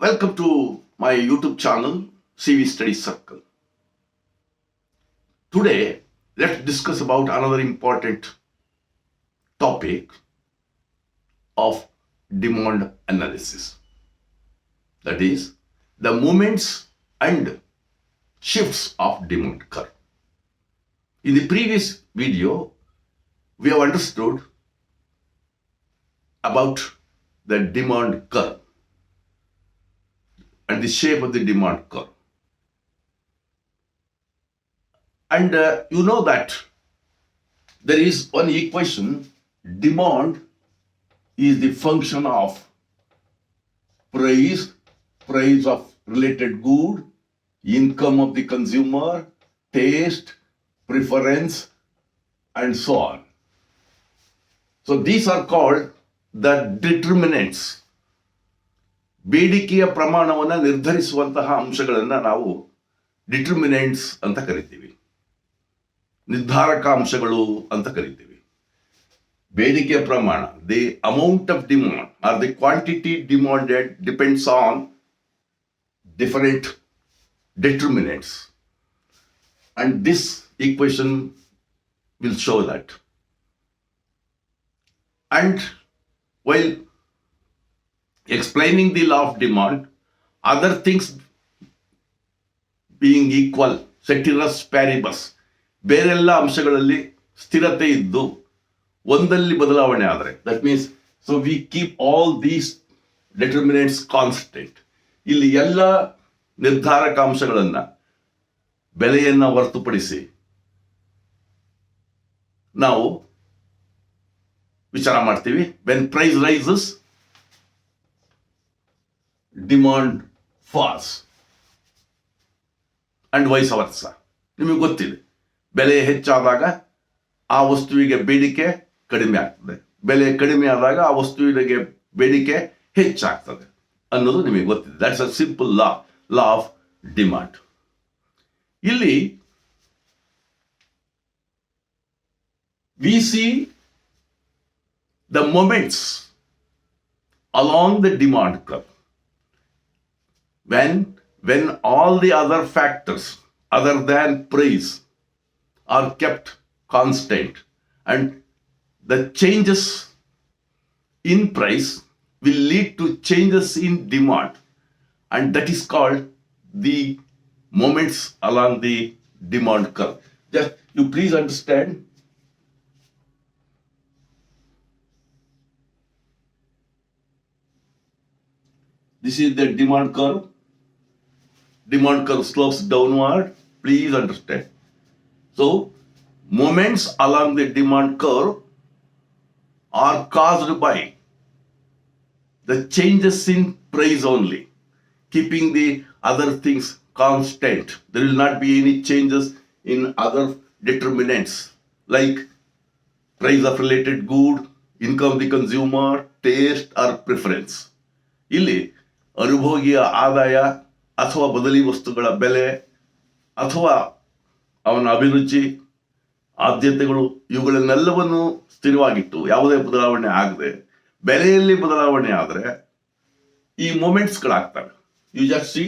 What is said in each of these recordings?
Welcome to my YouTube channel, CV Study Circle. Today, let's discuss about another important topic of demand analysis. That is, the movements and shifts of demand curve. In the previous video, we have understood about the demand curve and the shape of the demand curve. And you know that there is one equation: demand is the function of price of related good, income of the consumer, taste, preference, and so on. So these are called the determinants. ಬೇಡಿಕೆಯ ಪ್ರಮಾಣವನ್ನು ನಿರ್ಧರಿಸುವಂತಹ ಅಂಶಗಳನ್ನು ನಾವು determinants ಅಂತ ಕರಿತೀವಿ, ನಿರ್ಧಾರಕ ಅಂಶಗಳು ಅಂತ ಕರಿತೀವಿ. ಬೇಡಿಕೆಯ ಪ್ರಮಾಣ, the amount of demand R the quantity demanded depends on different determinants, and this equation will show that. And while explaining the law of demand, other things being equal, ceteris paribus, ಬೇರೆಲ್ಲ ಅಂಶಗಳಲ್ಲಿ ಸ್ಥಿರತೆ ಇದ್ದು ಒಂದಲ್ಲಿ ಬದಲಾವಣೆ ಆದರೆ, that means so we keep all these determinants constant. ಇಲ್ಲಿ ಎಲ್ಲ ನಿರ್ಧಾರಕ ಅಂಶಗಳನ್ನು, ಬೆಲೆಯನ್ನು ಹೊರತುಪಡಿಸಿ ನಾವು ವಿಚಾರ ಮಾಡ್ತೀವಿ. When price rises, demand falls and vice versa. ನಿಮಗೆ ಗೊತ್ತಿದೆ, ಬೆಲೆ ಹೆಚ್ಚಾದಾಗ ಆ ವಸ್ತುವಿಗೆ ಬೇಡಿಕೆ ಕಡಿಮೆ ಆಗ್ತದೆ, ಬೆಲೆ ಕಡಿಮೆ ಆದಾಗ ಆ ವಸ್ತುವಿಗೆ ಬೇಡಿಕೆ ಹೆಚ್ಚಾಗ್ತದೆ ಅನ್ನೋದು ನಿಮಗೆ ಗೊತ್ತಿದೆ. That's a simple law of demand. ಇಲ್ಲಿ we see the movements along the demand curve when all the other factors other than price are kept constant, and the changes in price will lead to changes in demand, and that is called the moments along the demand curve. Just you please understand, this is the demand curve. Demand curve slopes downward. Please understand. So, moments along the demand curve are caused by the changes in price only, keeping the other things constant. There will not be any changes in other determinants like price of related good, income of the consumer, taste or preference. ಇಲ್ಲಿ ಅನುಭೋಗಿಯ ಆದಾಯ ಅಥವಾ ಬದಲಿ ವಸ್ತುಗಳ ಬೆಲೆ ಅಥವಾ ಅವನ ಅಭಿರುಚಿ, ಆದ್ಯತೆಗಳು, ಇವುಗಳನ್ನೆಲ್ಲವನ್ನು ಸ್ಥಿರವಾಗಿಟ್ಟು ಯಾವುದೇ ಬದಲಾವಣೆ ಆಗದೆ ಬೆಲೆಯಲ್ಲಿ ಬದಲಾವಣೆ ಆದರೆ ಈ ಮೊಮೆಂಟ್ಸ್ಗಳಾಗ್ತವೆ. You just see,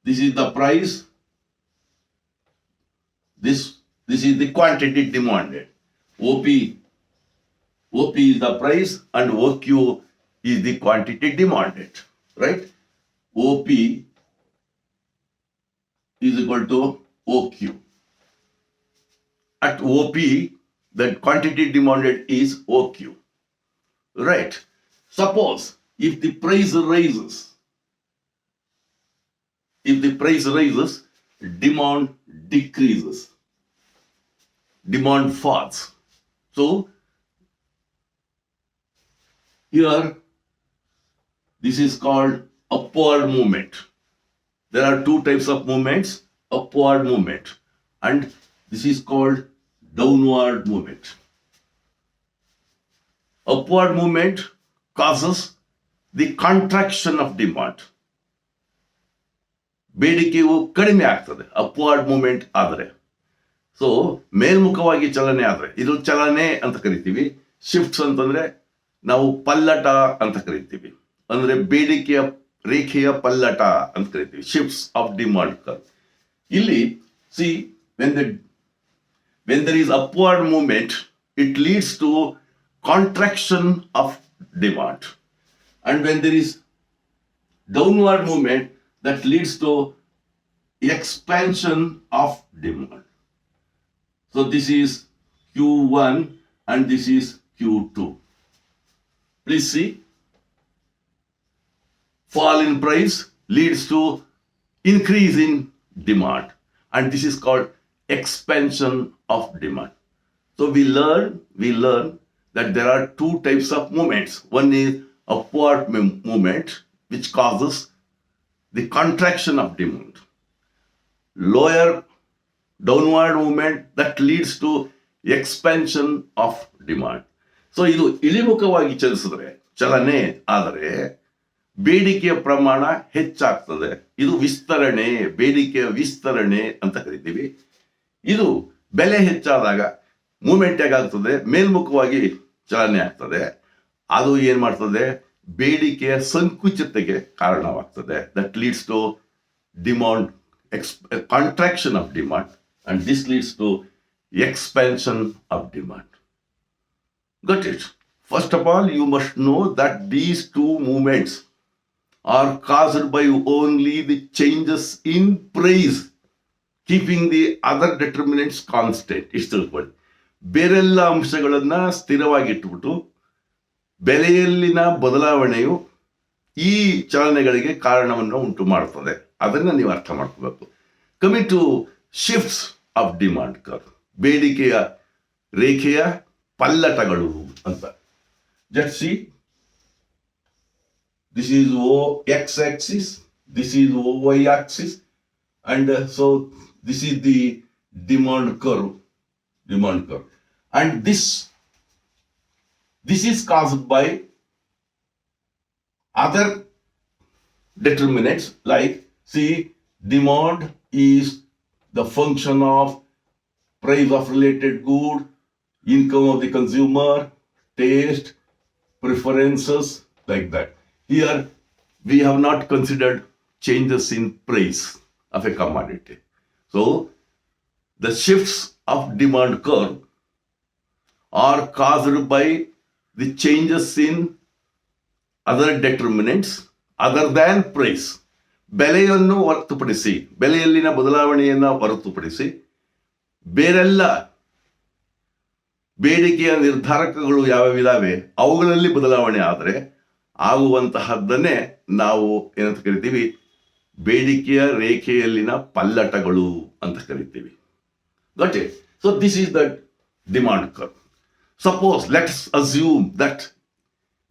this is the price, this is the quantity demanded. OP is the price and OQ is the quantity demanded, right? OP is equal to OQ. At OP, the quantity demanded is OQ, right? Suppose if the price rises, demand decreases, demand falls. So here, this is called upward movement. There are two types of movements, upward movement, and this is called downward movement. Upward movement causes the contraction of demand. ಬೇಡಿಕೆಯು ಕಡಿಮೆ ಆಗ್ತದೆ upward movement ಆದರೆ. So ಮೇಲ್ಮುಖವಾಗಿ ಚಲನೆ ಆದರೆ ಇದು ಚಲನೆ ಅಂತ ಕರಿತೀವಿ. ಶಿಫ್ಟ್ಸ್ ಅಂತಂದ್ರೆ ನಾವು ಪಲ್ಲಟ ಅಂತ ಕರಿತೀವಿ. ಅಂದ್ರೆ ಬೇಡಿಕೆಯ ರೇಖೆಯ ಪಲ್ಲಟ ಅಂತ ಕರಿತೀವಿ, ಶಿಫ್ಟ್ಸ್ ಆಫ್ ಡಿಮಾಂಡ್ ಕರ್ವ್. ಇಲ್ಲಿ C when there is upward movement, it leads to contraction of demand, and when there is downward movement, that leads to expansion of demand. So this is Q1 and this is Q2. Please see, fall in price leads to increase in demand, and this is called expansion of demand. So we learn that there are two types of movements. One is upward movement, which causes the contraction of demand. Lower downward movement that leads to expansion of demand. So ಇದು ಇಳಿಮುಖವಾಗಿ ಚಲನೆ ಆದರೆ ಬೇಡಿಕೆಯ ಪ್ರಮಾಣ ಹೆಚ್ಚಾಗ್ತದೆ. ಇದು ವಿಸ್ತರಣೆ, ಬೇಡಿಕೆಯ ವಿಸ್ತರಣೆ ಅಂತ ಕರಿತೀವಿ. ಇದು ಬೆಲೆ ಹೆಚ್ಚಾದಾಗ ಮೂಮೆಂಟ್ ಹೇಗಾಗ್ತದೆ, ಮೇಲ್ಮುಖವಾಗಿ ಚಲನೆ ಆಗ್ತದೆ. ಅದು ಏನ್ ಮಾಡ್ತದೆ, ಬೇಡಿಕೆಯ ಸಂಕುಚಿತತೆಗೆ ಕಾರಣವಾಗ್ತದೆ. That leads to demand contraction of demand, and this leads to expansion of demand. Got it? First of all, you must know that these two movements are caused by only the changes in price, keeping the other determinants constant. ಇಷ್ಟು ತಿಳ್ಕೊಳ್ಳಿ. ಬೇರೆಲ್ಲ ಅಂಶಗಳನ್ನ ಸ್ಥಿರವಾಗಿಟ್ಬಿಟ್ಟು ಬೆಲೆಯಲ್ಲಿನ ಬದಲಾವಣೆಯು ಈ ಚಲನೆಗಳಿಗೆ ಕಾರಣವನ್ನು ಉಂಟು ಮಾಡುತ್ತದೆ. ಅದನ್ನ ನೀವು ಅರ್ಥ ಮಾಡ್ಕೋಬೇಕು. Coming to shifts of demand curve, ಬೇಡಿಕೆಯ ರೇಖೆಯ ಪಲ್ಲಟಗಳು ಅಂತ. Just see, this is x axis, this is y axis, and so this is the demand curve, and this is caused by other determinants. Like, see, demand is the function of price of related good, income of the consumer, taste, preferences, like that. Here we have not considered changes in price of a commodity. So the shifts of demand curve are caused by the changes in other determinants other than price. ಬೆಲೆಯನ್ನು ಹೊರತುಪಡಿಸಿ, ಬೆಲೆಯಲ್ಲಿನ ಬದಲಾವಣೆಯನ್ನು ಹೊರತುಪಡಿಸಿ ಬೇರೆಲ್ಲ ಬೇಡಿಕೆಯ ನಿರ್ಧಾರಕಗಳು ಯಾವ್ಯಾವಿದಾವೆ ಅವುಗಳಲ್ಲಿ ಬದಲಾವಣೆ ಆದರೆ ಆಗುವಂತಹದ್ದನ್ನೇ ನಾವು ಏನಂತ ಕರಿತೀವಿ, ಬೇಡಿಕೆಯ ರೇಖೆಯಲ್ಲಿನ ಪಲ್ಲಟಗಳು ಅಂತ ಕರಿತೀವಿ. Got it? So this is the demand curve. Suppose let's assume that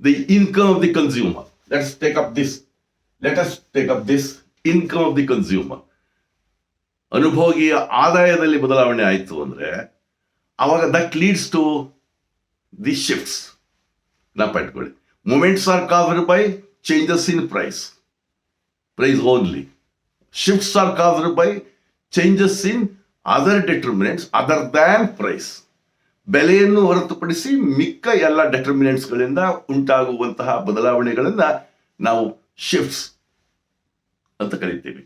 the income of the consumer, let us take up this income of the consumer. ಅನುಭೋಗಿಯ ಆದಾಯದಲ್ಲಿ ಬದಲಾವಣೆ ಆಯಿತು ಅಂದ್ರೆ ಅವಾಗ that leads to the shifts. ನೆನಪಿಟ್ಕೊಳ್ಳಿ, movements are caused by changes in price only. Shifts are caused by changes in other determinants other than price. ಬೆಲೆಯನ್ನು ಹೊರತುಪಡಿಸಿ ಮಿಕ್ಕ ಎಲ್ಲ ಡಿಟರ್ಮಿನೆಂಟ್ಸ್ಗಳಿಂದ ಉಂಟಾಗುವಂತಹ ಬದಲಾವಣೆಗಳನ್ನ ನಾವು ಶಿಫ್ಟ್ಸ್ ಅಂತ ಕರಿತೀವಿ.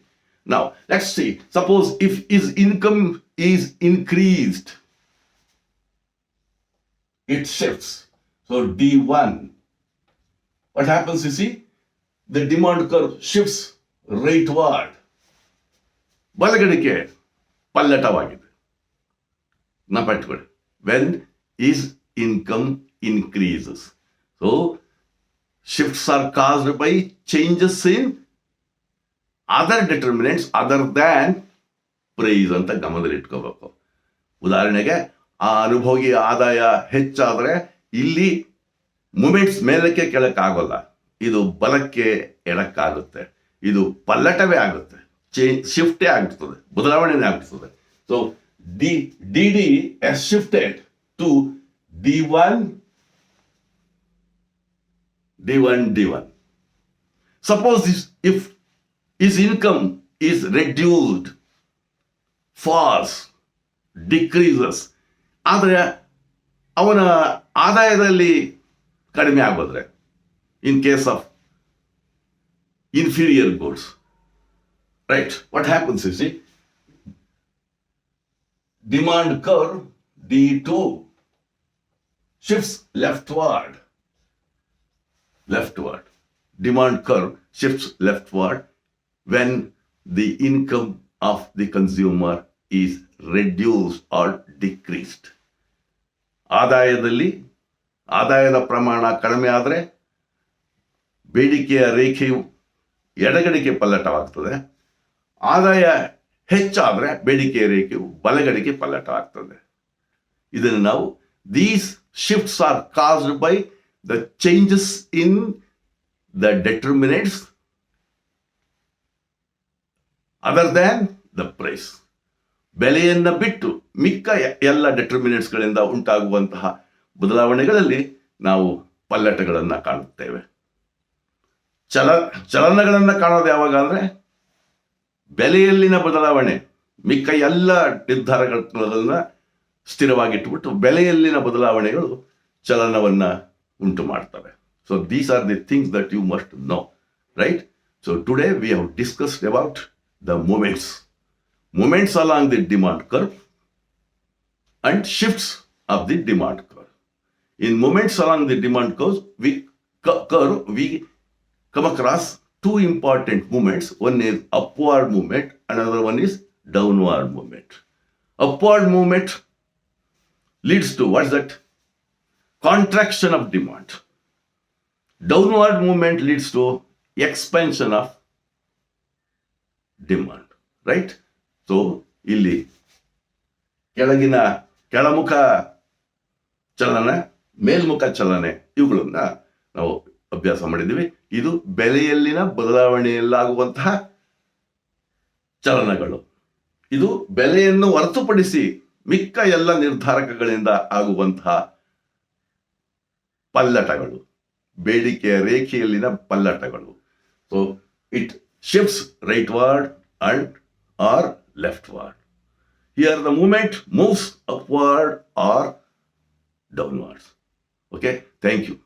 Now, let's see. Suppose if his income is increased, it shifts. So D1. What happens, you see? The demand curve shifts rightward. ಬಲಗಡೆಗೆ ಪಲ್ಲಟವಾಗಿದೆ. ನೆನಪಿಟ್ಕೊಳ್ಳಿ. When his income increases. So, shifts are caused by changes in other determinants other than price ಅಂತ ಗಮನದಲ್ಲಿ ಇಟ್ಕೋಬೇಕು. ಉದಾಹರಣೆಗೆ, ಆ ಅನುಭೋಗಿ ಆದಾಯ ಹೆಚ್ಚಾದರೆ ಇಲ್ಲಿ moments ಮೇಲಕ್ಕೆ ಕೆಳಕ್ಕಾಗೋಲ್ಲ, ಇದು ಬಲಕ್ಕೆ ಎಡಕ್ಕಾಗುತ್ತೆ, ಇದು ಪಲ್ಲಟವೇ ಆಗುತ್ತೆ, ಶಿಫ್ಟೇ ಆಗ್ತದೆ, ಬದಲಾವಣೆನೇ ಆಗ್ತದೆ. So D has shifted to D1. Suppose if his income is reduced, falls, decreases, ಆದರೆ ಅವನ ಆದಾಯದಲ್ಲಿ ಕಡಿಮೆ ಆಗೋದ್ರೆ, in case of inferior goods, right? What happens, you see? Demand curve D2 shifts leftward. Demand curve shifts leftward when the income of the consumer is reduced or decreased. ಆದಾಯದ ಪ್ರಮಾಣ ಕಡಿಮೆ ಆದರೆ ಬೇಡಿಕೆಯ ರೇಖೆಯು ಎಡಗಡೆಗೆ ಪಲ್ಲಟವಾಗ್ತದೆ. ಆದಾಯ ಹೆಚ್ಚಾದರೆ ಬೇಡಿಕೆಯ ರೇಖೆಯು ಬಲಗಡೆಗೆ ಪಲ್ಲಟವಾಗ್ತದೆ. ಇದನ್ನು ನಾವು these shifts are caused by the changes in the determinants other than the price. ಬೆಲೆಯನ್ನು ಬಿಟ್ಟು ಮಿಕ್ಕ ಎಲ್ಲ ಡೆಟರ್ಮಿನೆಂಟ್ಸ್ಗಳಿಂದ ಉಂಟಾಗುವಂತಹ ಬದಲಾವಣೆಗಳಲ್ಲಿ ನಾವು ಪಲ್ಲಟಗಳನ್ನು ಕಾಣುತ್ತೇವೆ. ಚಲನಗಳನ್ನು ಕಾಣೋದು ಯಾವಾಗ ಅಂದರೆ ಬೆಲೆಯಲ್ಲಿನ ಬದಲಾವಣೆ. ಮಿಕ್ಕ ಎಲ್ಲ ನಿರ್ಧಾರಗಳನ್ನ ಸ್ಥಿರವಾಗಿಟ್ಟುಬಿಟ್ಟು ಬೆಲೆಯಲ್ಲಿನ ಬದಲಾವಣೆಗಳು ಚಲನವನ್ನು ಉಂಟು ಮಾಡ್ತವೆ. So these are the things that you must know, right? So today we have discussed about the movements along the demand curve and shifts of the demand curve. In moments along the demand curve, we come across two important movements. One is upward movement, another one is downward movement. Upward movement leads to what's that? Contraction of demand. Downward movement leads to expansion of demand, right? So ಇಲ್ಲಿ ಕೆಳಮುಖ ಚಲನೆ, ಮೇಲ್ಮುಖ ಚಲನೆ, ಇವುಗಳನ್ನ ನಾವು ಅಭ್ಯಾಸ ಮಾಡಿದ್ದೀವಿ. ಇದು ಬೆಲೆಯಲ್ಲಿನ ಬದಲಾವಣೆಯಲ್ಲಾಗುವಂತಹ ಚಲನಗಳು. ಇದು ಬೆಲೆಯನ್ನು ಹೊರತುಪಡಿಸಿ ಮಿಕ್ಕ ಎಲ್ಲ ನಿರ್ಧಾರಕಗಳಿಂದ ಆಗುವಂತಹ ಪಲ್ಲಟಗಳು, ಬೇಡಿಕೆಯ ರೇಖೆಯಲ್ಲಿನ ಪಲ್ಲಟಗಳು. So it shifts rightward and or leftward. Here the movement moves upward or downwards. Okay, thank you.